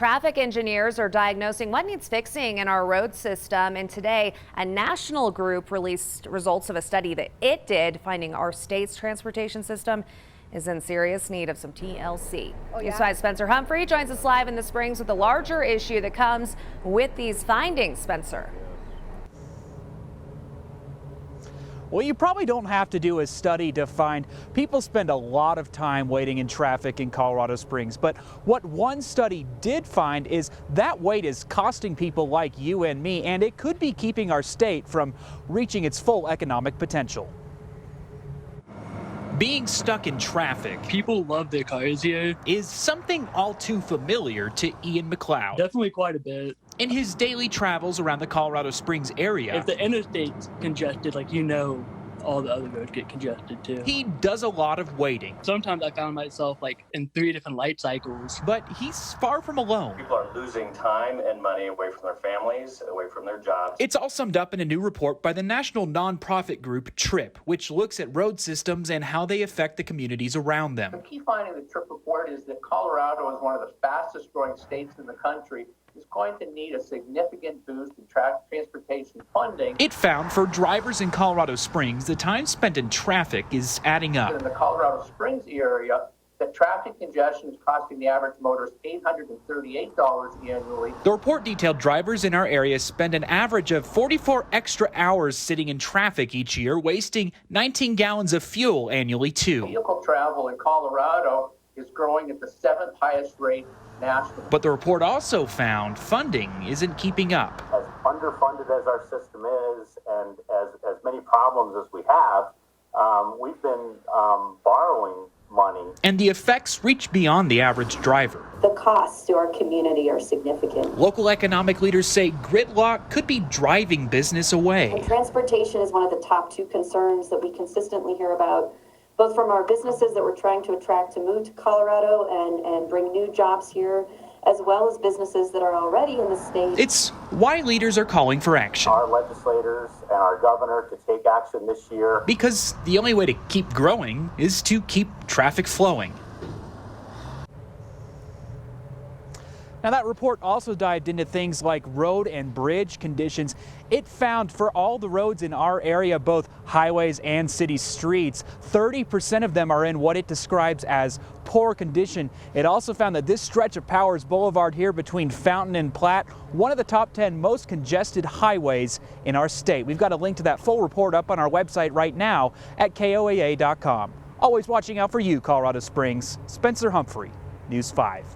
Traffic engineers are diagnosing what needs fixing in our road system. And today, a national group released results of a study that it did, finding our state's transportation system is in serious need of some TLC. News 5's Spencer Humphrey joins us live in the Springs with a larger issue that comes with these findings. Spencer. Well, you probably don't have to do a study to find people spend a lot of time waiting in traffic in Colorado Springs. But what one study did find is that wait is costing people like you and me, and it could be keeping our state from reaching its full economic potential. Being stuck in traffic, people love their cars here, is something all too familiar to Ian McLeod. definitely quite a bit. In his daily travels around the Colorado Springs area, If the interstate's congested, all the other roads get congested too. he does a lot of waiting. Sometimes I found myself in 3 different light cycles. But he's far from alone. People are losing time and money away from their families, away from their jobs. It's all summed up in a new report by the national nonprofit group TRIP, which looks at road systems and how they affect the communities around them. The key finding of the TRIP report is that Colorado is one of the fastest growing states in the country. Is going to need a significant boost in transportation funding. It found for drivers in Colorado Springs, the time spent in traffic is adding up. In the Colorado Springs area, the traffic congestion is costing the average motorist $838 annually. The report detailed drivers in our area spend an average of 44 extra hours sitting in traffic each year, wasting 19 gallons of fuel annually too. Vehicle travel in Colorado is growing at the 7th highest rate nationally. But the report also found funding isn't keeping up. As underfunded as our system is, and as many problems as we have, we've been borrowing money. And the effects reach beyond the average driver. The costs to our community are significant. Local economic leaders say gridlock could be driving business away. And transportation is one of the top 2 concerns that we consistently hear about, both from our businesses that we're trying to attract to move to Colorado and bring new jobs here, as well as businesses that are already in the state. It's why leaders are calling for action. Our legislators and our governor to take action this year. Because the only way to keep growing is to keep traffic flowing. Now, that report also dived into things like road and bridge conditions. It found for all the roads in our area, both highways and city streets, 30% of them are in what it describes as poor condition. It also found that this stretch of Powers Boulevard here between Fountain and Platte, one of the top 10 most congested highways in our state. We've got a link to that full report up on our website right now at KOAA.com. Always watching out for you, Colorado Springs. Spencer Humphrey, News 5.